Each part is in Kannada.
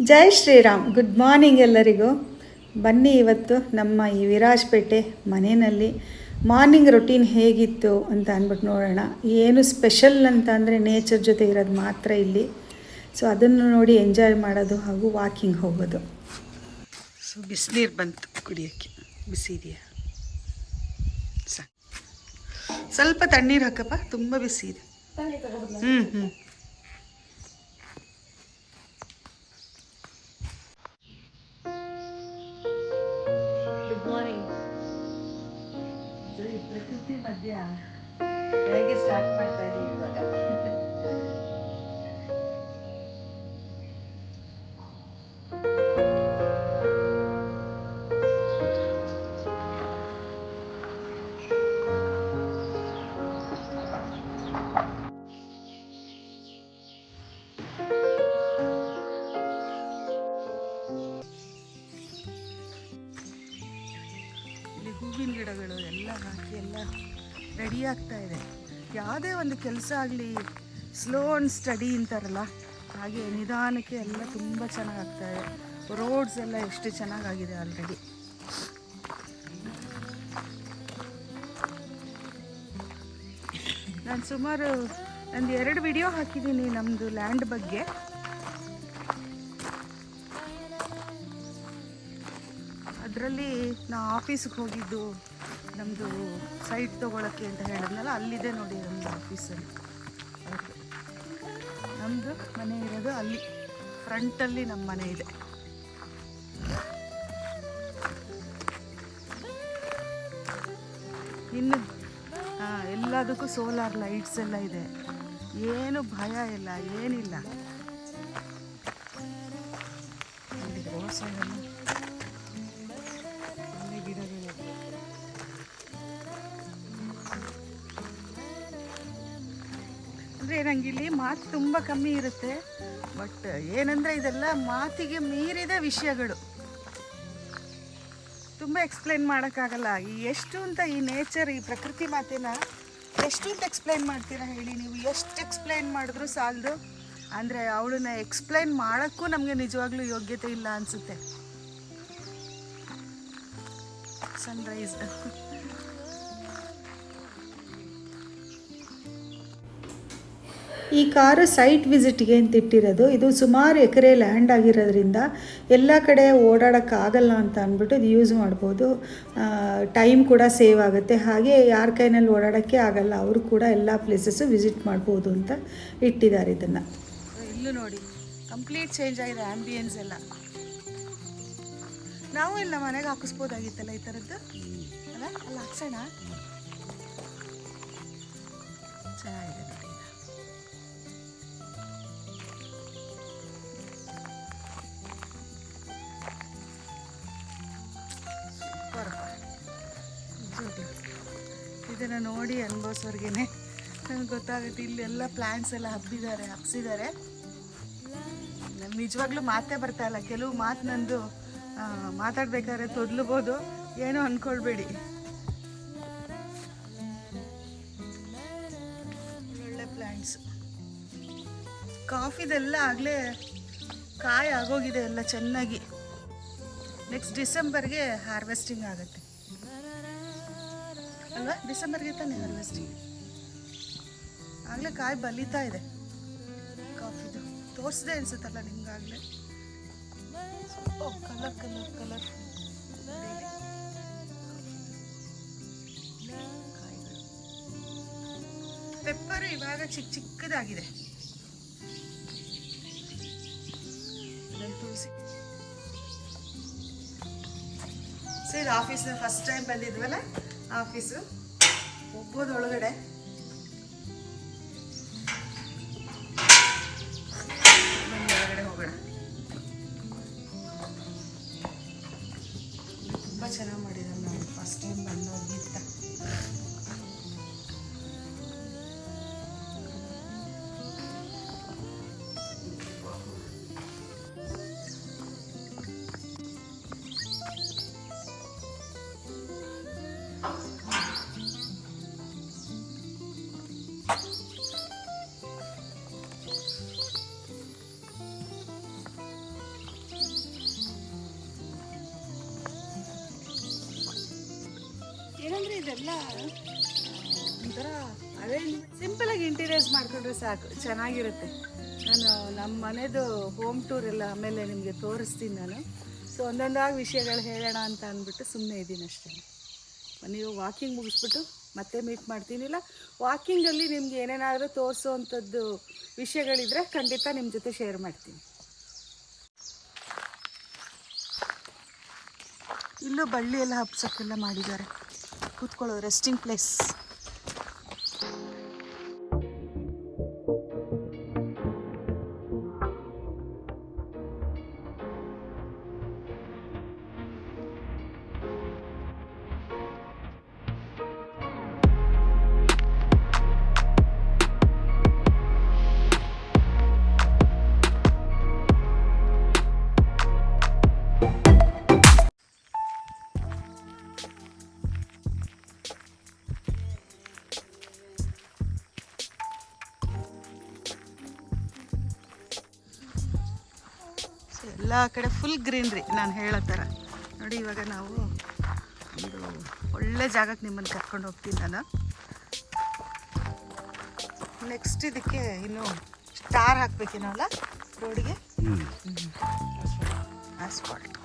ಜೈ ಶ್ರೀರಾಮ್. ಗುಡ್ ಮಾರ್ನಿಂಗ್ ಎಲ್ಲರಿಗೂ. ಬನ್ನಿ ಇವತ್ತು ನಮ್ಮ ಈ ವಿರಾಜಪೇಟೆ ಮನೆಯಲ್ಲಿ ಮಾರ್ನಿಂಗ್ ರೊಟೀನ್ ಹೇಗಿತ್ತು ಅಂತ ಅಂದ್ಬಿಟ್ಟು ನೋಡೋಣ. ಏನು ಸ್ಪೆಷಲ್ ಅಂತ ಅಂದರೆ ನೇಚರ್ ಜೊತೆ ಇರೋದು ಮಾತ್ರ ಇಲ್ಲಿ. ಸೊ ಅದನ್ನು ನೋಡಿ ಎಂಜಾಯ್ ಮಾಡೋದು ಹಾಗೂ ವಾಕಿಂಗ್ ಹೋಗೋದು. ಸೊ ಬಿಸಿನೀರು ಬಂತು ಕುಡಿಯೋಕ್ಕೆ. ಬಿಸಿ ಇದೆಯಾ? ಸ್ವಲ್ಪ ತಣ್ಣೀರು ಹಾಕಪ್ಪ, ತುಂಬ ಬಿಸಿ ಇದೆ. ಹ್ಞೂ ಪ್ರಕೃತಿ ಮಧ್ಯ ಹೇಗೆ ಸ್ಟಾರ್ಟ್ ಮಾಡ್ತಾ ಇದ್ದೀವಿ ಇವಾಗ. ಇಲ್ಲಿ ಹೂವಿನ ಗಿಡಗಳು ಎಲ್ಲ ಹಾಕಿ ಎಲ್ಲ ರೆಡಿ ಆಗ್ತಾ ಇದೆ. ಯಾವುದೇ ಒಂದು ಕೆಲಸ ಆಗಲಿ ಸ್ಲೋ ಆ್ಯಂಡ್ ಸ್ಟಡಿ ಅಂತಾರಲ್ಲ, ಹಾಗೆ ನಿಧಾನಕ್ಕೆ ಎಲ್ಲ ತುಂಬ ಚೆನ್ನಾಗಾಗ್ತಾ ಇದೆ. ರೋಡ್ಸ್ ಎಲ್ಲ ಎಷ್ಟು ಚೆನ್ನಾಗಾಗಿದೆ ಆಲ್ರೆಡಿ. ನಾನು ಸುಮಾರು ಒಂದು 2 ವಿಡಿಯೋ ಹಾಕಿದ್ದೀನಿ ನಮ್ಮದು ಲ್ಯಾಂಡ್ ಬಗ್ಗೆ. ಅದರಲ್ಲಿ ನಾ ಆಫೀಸ್ಗೆ ಹೋಗಿದ್ದು, ನಮ್ಮದು ಸೈಟ್ ತೊಗೊಳಕ್ಕೆ ಅಂತ ಹೇಳಿದ್ನಲ್ಲ, ಅಲ್ಲಿದೆ ನೋಡಿ ನಮ್ಮದು ಆಫೀಸಲ್ಲಿ. ನಮ್ಮದು ಮನೆ ಇರೋದು ಅಲ್ಲಿ ಫ್ರಂಟಲ್ಲಿ ನಮ್ಮ ಮನೆ ಇದೆ. ಇನ್ನು ಎಲ್ಲದಕ್ಕೂ ಸೋಲಾರ್ ಲೈಟ್ಸ್ ಎಲ್ಲ ಇದೆ. ಏನು ಭಯ ಇಲ್ಲ, ಏನಿಲ್ಲ. ರೋಡ್ ಸೈಡಲ್ಲಿ ಗಿಡಗಳು. ಅಂದರೆ ನಂಗೆ ಇಲ್ಲಿ ಮಾತು ತುಂಬ ಕಮ್ಮಿ ಇರುತ್ತೆ. ಬಟ್ ಏನಂದರೆ ಇದೆಲ್ಲ ಮಾತಿಗೆ ಮೀರಿದ ವಿಷಯಗಳು. ತುಂಬ ಎಕ್ಸ್ಪ್ಲೈನ್ ಮಾಡೋಕ್ಕಾಗಲ್ಲ. ಎಷ್ಟು ಅಂತ ಈ ನೇಚರ್, ಈ ಪ್ರಕೃತಿ ಮಾತಿನ ಎಷ್ಟು ಅಂತ ಎಕ್ಸ್ಪ್ಲೈನ್ ಮಾಡ್ತೀರಾ ಹೇಳಿ ನೀವು? ಎಷ್ಟು ಎಕ್ಸ್ಪ್ಲೈನ್ ಮಾಡಿದ್ರೂ ಸಾಲದು. ಅಂದರೆ ಅವಳನ್ನ ಎಕ್ಸ್ಪ್ಲೈನ್ ಮಾಡೋಕ್ಕೂ ನಮಗೆ ನಿಜವಾಗ್ಲೂ ಯೋಗ್ಯತೆ ಇಲ್ಲ ಅನಿಸುತ್ತೆ. ಸನ್ರೈಸ್. ಈ ಕಾರು ಸೈಟ್ ವಿಸಿಟ್ಗೆ ಅಂತ ಇಟ್ಟಿರೋದು. ಇದು ಸುಮಾರು ಎಕರೆ ಲ್ಯಾಂಡ್ ಆಗಿರೋದ್ರಿಂದ ಎಲ್ಲ ಕಡೆ ಓಡಾಡೋಕ್ಕಾಗಲ್ಲ ಅಂತ ಅಂದ್ಬಿಟ್ಟು ಇದು ಯೂಸ್ ಮಾಡ್ಬೋದು. ಟೈಮ್ ಕೂಡ ಸೇವ್ ಆಗುತ್ತೆ. ಹಾಗೆ ಯಾರ ಕೈನಲ್ಲಿ ಓಡಾಡೋಕ್ಕೆ ಆಗಲ್ಲ ಅವರು ಕೂಡ ಎಲ್ಲ ಪ್ಲೇಸಸ್ಸು ವಿಸಿಟ್ ಮಾಡ್ಬೋದು ಅಂತ ಇಟ್ಟಿದ್ದಾರೆ ಇದನ್ನು. ಇಲ್ಲೂ ನೋಡಿ ಕಂಪ್ಲೀಟ್ ಚೇಂಜ್ ಆಗಿದೆ ಆ್ಯಂಬಿಯನ್ಸ್ ಎಲ್ಲ. ನಾವು ಇಲ್ಲ ಮನೆಗೆ ಹಾಕಿಸ್ಬೋದಾಗಿತ್ತಲ್ಲ ಈ ಥರದ್ದು ಅಲ್ಲ? ಅಲ್ಲ ಹಾಕ್ಸೋಣ. ಚೆನ್ನಾಗಿದೆ ನೋಡಿ. ಇದನ್ನು ನೋಡಿ ಅನುಭವಿಸೋರ್ಗೆ ನನಗೆ ಗೊತ್ತಾಗುತ್ತೆ. ಇಲ್ಲೆಲ್ಲ ಪ್ಲ್ಯಾಂಟ್ಸ್ ಎಲ್ಲ ಹಬ್ಸಿದ್ದಾರೆ. ನನಗೆ ನಿಜವಾಗ್ಲೂ ಮಾತೇ ಬರ್ತಾ ಇಲ್ಲ. ಕೆಲವು ಮಾತು ನಂದು ಮಾತಾಡ್ಬೇಕಾದ್ರೆ ತೊದಲ್ಬೋದು, ಏನೋ ಅಂದ್ಕೊಳ್ಬೇಡಿ. ಒಳ್ಳೆ ಪ್ಲ್ಯಾಂಟ್ಸ್. ಕಾಫಿದೆಲ್ಲ ಆಗಲೇ ಕಾಯಿ ಆಗೋಗಿದೆ ಎಲ್ಲ ಚೆನ್ನಾಗಿ. ನೆಕ್ಸ್ಟ್ ಡಿಸೆಂಬರ್ಗೆ ಹಾರ್ವೆಸ್ಟಿಂಗ್ ಆಗುತ್ತೆ ಅಲ್ವಾ? ಡಿಸೆಂಬರ್ಗೆ ತಾನೇ ಹಾರ್ವೆಸ್ಟಿಂಗ್. ಆಗಲೇ ಕಾಯಿ ಬಲಿತಾ ಇದೆ ಕಾಫಿದು. ತೋರಿಸ್ದೆ ಅನ್ಸುತ್ತಲ್ಲ ನಿಮ್ಗಾಗಲೇ. ಕಲರ್ ಕಾಯಿಗಳು. ಪೆಪ್ಪರು ಇವಾಗ ಚಿಕ್ಕದಾಗಿದೆ. ತುಳಸಿ. ಸೊ ಇದು ಆಫೀಸ್ ಫಸ್ಟ್ ಟೈಮ್ ಬಂದಿದ್ವಲ್ಲ, ಆಫೀಸು ಹೋಗ್ಬೋದು ಒಳಗಡೆ. ಒಳಗಡೆ ಹೋಗೋಣ. ತುಂಬ ಚೆನ್ನಾಗಿ ಮಾಡಿದ್ದಾರೆ. ನಾನು ಫಸ್ಟ್ ಟೈಮ್ ಬಂದೋಗಿದ್ದ. ಇದೆಲ್ಲ ಒಂಥರ ಅರೇಂಜ್ ಸಿಂಪಲಾಗಿ ಇಂಟೀರಿಯರ್ಸ್ ಮಾಡಿಕೊಂಡ್ರೆ ಸಾಕು, ಚೆನ್ನಾಗಿರುತ್ತೆ. ನಾನು ನಮ್ಮ ಮನೆದು ಹೋಮ್ ಟೂರ್ ಎಲ್ಲ ಆಮೇಲೆ ನಿಮಗೆ ತೋರಿಸ್ತೀನಿ ನಾನು. ಸೊ ಒಂದೊಂದಾಗಿ ವಿಷಯಗಳು ಹೇಳೋಣ ಅಂತ ಅಂದ್ಬಿಟ್ಟು ಸುಮ್ಮನೆ ಇದ್ದೀನಿ ಅಷ್ಟೇ. ನೀವು ವಾಕಿಂಗ್ ಮುಗಿಸ್ಬಿಟ್ಟು ಮತ್ತೆ ಮೀಟ್ ಮಾಡ್ತೀನಿ. ಇಲ್ಲ ವಾಕಿಂಗಲ್ಲಿ ನಿಮ್ಗೆ ಏನೇನಾದರೂ ತೋರಿಸೋವಂಥದ್ದು ವಿಷಯಗಳಿದ್ರೆ ಖಂಡಿತ ನಿಮ್ಮ ಜೊತೆ ಶೇರ್ ಮಾಡ್ತೀನಿ. ಇಲ್ಲೂ ಬಳ್ಳಿ ಎಲ್ಲ ಹಬ್ಸೋಕ್ಕೆಲ್ಲ ಮಾಡಿದ್ದಾರೆ, ಕೂತ್ಕೊಳ್ಳೋ ರೆಸ್ಟಿಂಗ್ ಪ್ಲೇಸ್. ಎಲ್ಲ ಕಡೆ ಫುಲ್ ಗ್ರೀನ್ರಿ, ನಾನು ಹೇಳೋ ಥರ. ನೋಡಿ ಇವಾಗ ನಾವು ಒಂದು ಒಳ್ಳೆ ಜಾಗಕ್ಕೆ ನಿಮ್ಮನ್ನು ಕರ್ಕೊಂಡು ಹೋಗ್ತೀನಿ ನಾನು. ನೆಕ್ಸ್ಟ್ ಇದಕ್ಕೆ ಇನ್ನು ಸ್ಟಾರ್ ಹಾಕ್ಬೇಕೇನಲ್ಲ ರೋಡಿಗೆ, ಆಸ್ಫಾಲ್ಟ್.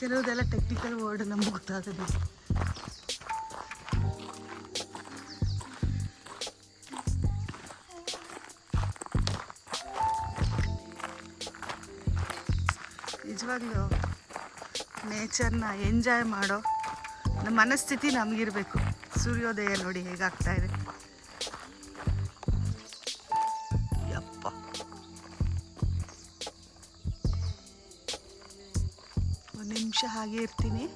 ಕೆಲವುದೆಲ್ಲ ಟೆಕ್ನಿಕಲ್ ವರ್ಡ್ ನಮ್ಗೆ ಗೊತ್ತಾಗೋದು. ನಿಜವಾಗ್ಲೂ ನೇಚರ್ನ ಎಂಜಾಯ್ ಮಾಡೋ ನಮ್ಮ ಮನಸ್ಥಿತಿ ನಮಗಿರಬೇಕು. ಸೂರ್ಯೋದಯ ನೋಡಿ ಹೇಗಾಗ್ತಾ ಇದೆ, ಯಪ್ಪ. ಒಂದು ನಿಮಿಷ ಹಾಗೆ ಇರ್ತೀನಿ.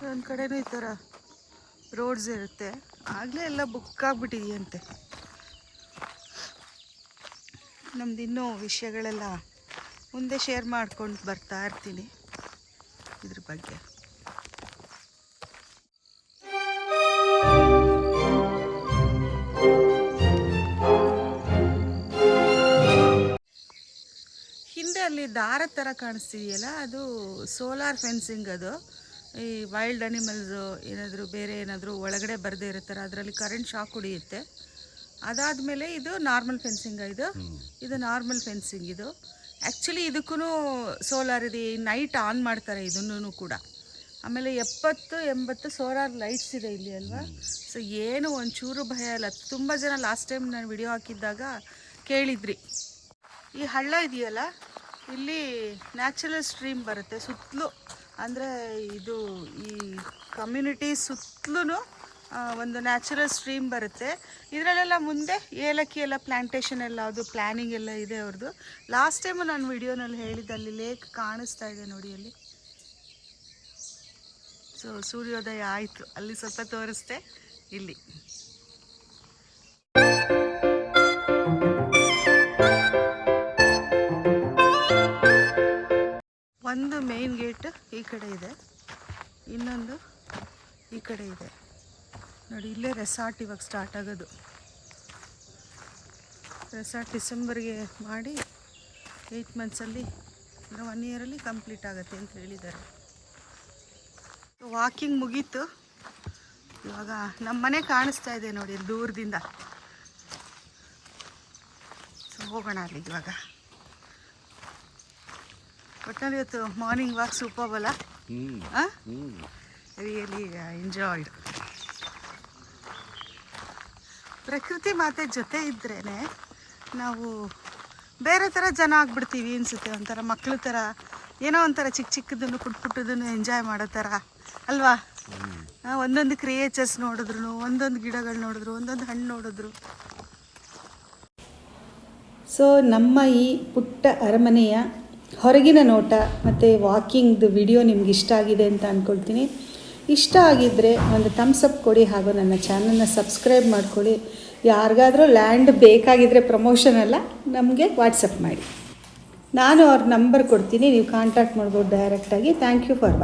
ಒಂದು ಕಡೆನೂ ಈ ಥರ ರೋಡ್ಸ್ ಇರುತ್ತೆ, ಆಗಲೇ ಎಲ್ಲ ಬುಕ್ ಆಗಿಬಿಟ್ಟಿದೆಯಂತೆ. ನಮ್ದು ಇನ್ನೂ ವಿಷಯಗಳೆಲ್ಲ ಮುಂದೆ ಶೇರ್ ಮಾಡ್ಕೊಂಡು ಬರ್ತಾ ಇರ್ತೀನಿ ಇದ್ರ ಬಗ್ಗೆ. ಹಿಂದೆ ಅಲ್ಲಿ ದಾರ ಥರ ಕಾಣಿಸ್ತಿದೆಯಲ್ಲ, ಅದು ಸೋಲಾರ್ ಫೆನ್ಸಿಂಗ್. ಅದು ಈ ವೈಲ್ಡ್ ಅನಿಮಲ್ಸು ಏನಾದರೂ ಬೇರೆ ಏನಾದರೂ ಒಳಗಡೆ ಬರದೇ ಇರುತ್ತಾರೆ, ಅದರಲ್ಲಿ ಕರೆಂಟ್ ಶಾಕ್ ಹೊಡಿಯುತ್ತೆ. ಅದಾದಮೇಲೆ ಇದು ನಾರ್ಮಲ್ ಫೆನ್ಸಿಂಗ್. ಇದು ನಾರ್ಮಲ್ ಫೆನ್ಸಿಂಗ್. ಇದು ಆ್ಯಕ್ಚುಲಿ ಇದಕ್ಕೂ ಸೋಲಾರ್ ಇದೆ, ನೈಟ್ ಆನ್ ಮಾಡ್ತಾರೆ ಇದನ್ನು ಕೂಡ. ಆಮೇಲೆ 70-80 ಸೋಲಾರ್ ಲೈಟ್ಸ್ ಇದೆ ಇಲ್ಲಿ ಅಲ್ವಾ. ಸೊ ಏನು ಒಂಚೂರು ಭಯ ಇಲ್ಲ. ತುಂಬ ಜನ ಲಾಸ್ಟ್ ಟೈಮ್ ನಾನು ವಿಡಿಯೋ ಹಾಕಿದ್ದಾಗ ಕೇಳಿದ್ರಿ. ಈ ಹಳ್ಳ ಇದೆಯಲ್ಲ, ಇಲ್ಲಿ ನ್ಯಾಚುರಲ್ ಸ್ಟ್ರೀಮ್ ಬರುತ್ತೆ ಸುತ್ತಲೂ. ಅಂದರೆ ಇದು ಈ ಕಮ್ಯುನಿಟಿ ಸುತ್ತಲೂ ಒಂದು ನ್ಯಾಚುರಲ್ ಸ್ಟ್ರೀಮ್ ಬರುತ್ತೆ. ಇದರಲ್ಲೆಲ್ಲ ಮುಂದೆ ಏಲಕ್ಕಿ ಎಲ್ಲ ಪ್ಲ್ಯಾಂಟೇಷನ್ ಎಲ್ಲ ಅದು ಪ್ಲ್ಯಾನಿಂಗ್ ಎಲ್ಲ ಇದೆ ಅವ್ರದ್ದು. ಲಾಸ್ಟ್ ಟೈಮು ನಾನು ವಿಡಿಯೋನಲ್ಲಿ ಹೇಳಿದ್ದೆ, ಅಲ್ಲಿ ಲೇಕ್ ಕಾಣಿಸ್ತಾ ಇದೆ ನೋಡಿ ಅಲ್ಲಿ. ಸೊ ಸೂರ್ಯೋದಯ ಆಯಿತು, ಅಲ್ಲಿ ಸ್ವಲ್ಪ ತೋರಿಸ್ದೆ ಇಲ್ಲಿ. ಒಂದು ಮೇನ್ ಗೇಟ್ ಈ ಕಡೆ ಇದೆ, ಇನ್ನೊಂದು ಈ ಕಡೆ ಇದೆ ನೋಡಿ. ಇಲ್ಲೇ ರೆಸಾರ್ಟ್ ಇವಾಗ ಸ್ಟಾರ್ಟ್ ಆಗೋದು. ರೆಸಾರ್ಟ್ ಡಿಸೆಂಬರ್ಗೆ ಮಾಡಿ 8 ಮಂತ್ಸಲ್ಲಿ 1 ಇಯರಲ್ಲಿ ಕಂಪ್ಲೀಟ್ ಆಗುತ್ತೆ ಅಂತ ಹೇಳಿದ್ದಾರೆ. ವಾಕಿಂಗ್ ಮುಗೀತು. ಇವಾಗ ನಮ್ಮ ಮನೆ ಕಾಣಿಸ್ತಾ ಇದೆ ನೋಡಿ ದೂರದಿಂದ. ಸೊ ಹೋಗೋಣ ಅಲ್ಲಿಗೆ ಇವಾಗ. ಒಟ್ಟಿನಲ್ಲಿ ಇವತ್ತು ಮಾರ್ನಿಂಗ್ ವಾಕ್ ಸೂಪರ್ ಅಲ್ಲ? Really enjoyed. ಪ್ರಕೃತಿ ಮಾತೆ ಜೊತೆ ಇದ್ರೇ ನಾವು ಬೇರೆ ಥರ ಜನ ಆಗ್ಬಿಡ್ತೀವಿ ಅನಿಸುತ್ತೆ. ಒಂಥರ ಮಕ್ಳ ಥರ ಏನೋ ಒಂಥರ ಚಿಕ್ಕ ಚಿಕ್ಕದನ್ನು ಪುಟ್ಟ ಪುಟ್ಟದನ್ನು ಎಂಜಾಯ್ ಮಾಡೋ ಥರ ಅಲ್ವಾ? ಒಂದೊಂದು ಕ್ರಿಯೇಚರ್ಸ್ ನೋಡಿದ್ರು, ಒಂದೊಂದು ಗಿಡಗಳು ನೋಡಿದ್ರು, ಒಂದೊಂದು ಹಣ್ಣು ನೋಡಿದ್ರು. ಸೊ ನಮ್ಮ ಈ ಪುಟ್ಟ ಅರಮನೆಯ ಹೊರಗಿನ ನೋಟ ಮತ್ತು ವಾಕಿಂಗ್ದು ವಿಡಿಯೋ ನಿಮ್ಗೆ ಇಷ್ಟ ಆಗಿದೆ ಅಂತ ಅಂದ್ಕೊಳ್ತೀನಿ. ಇಷ್ಟ ಆಗಿದ್ದರೆ ಒಂದು ಥಮ್ಸ್ ಅಪ್ ಕೊಡಿ, ಹಾಗೂ ನನ್ನ ಚಾನಲ್ನ ಸಬ್ಸ್ಕ್ರೈಬ್ ಮಾಡ್ಕೊಳ್ಳಿ. ಯಾರಿಗಾದರೂ ಲ್ಯಾಂಡ್ ಬೇಕಾಗಿದ್ದರೆ ಪ್ರಮೋಷನ್ ಅಲ್ಲ, ನಮಗೆ ವಾಟ್ಸಪ್ ಮಾಡಿ. ನಾನು ಅವ್ರ ನಂಬರ್ ಕೊಡ್ತೀನಿ, ನೀವು ಕಾಂಟ್ಯಾಕ್ಟ್ ಮಾಡ್ಬೋದು ಡೈರೆಕ್ಟಾಗಿ. Thank you for watching.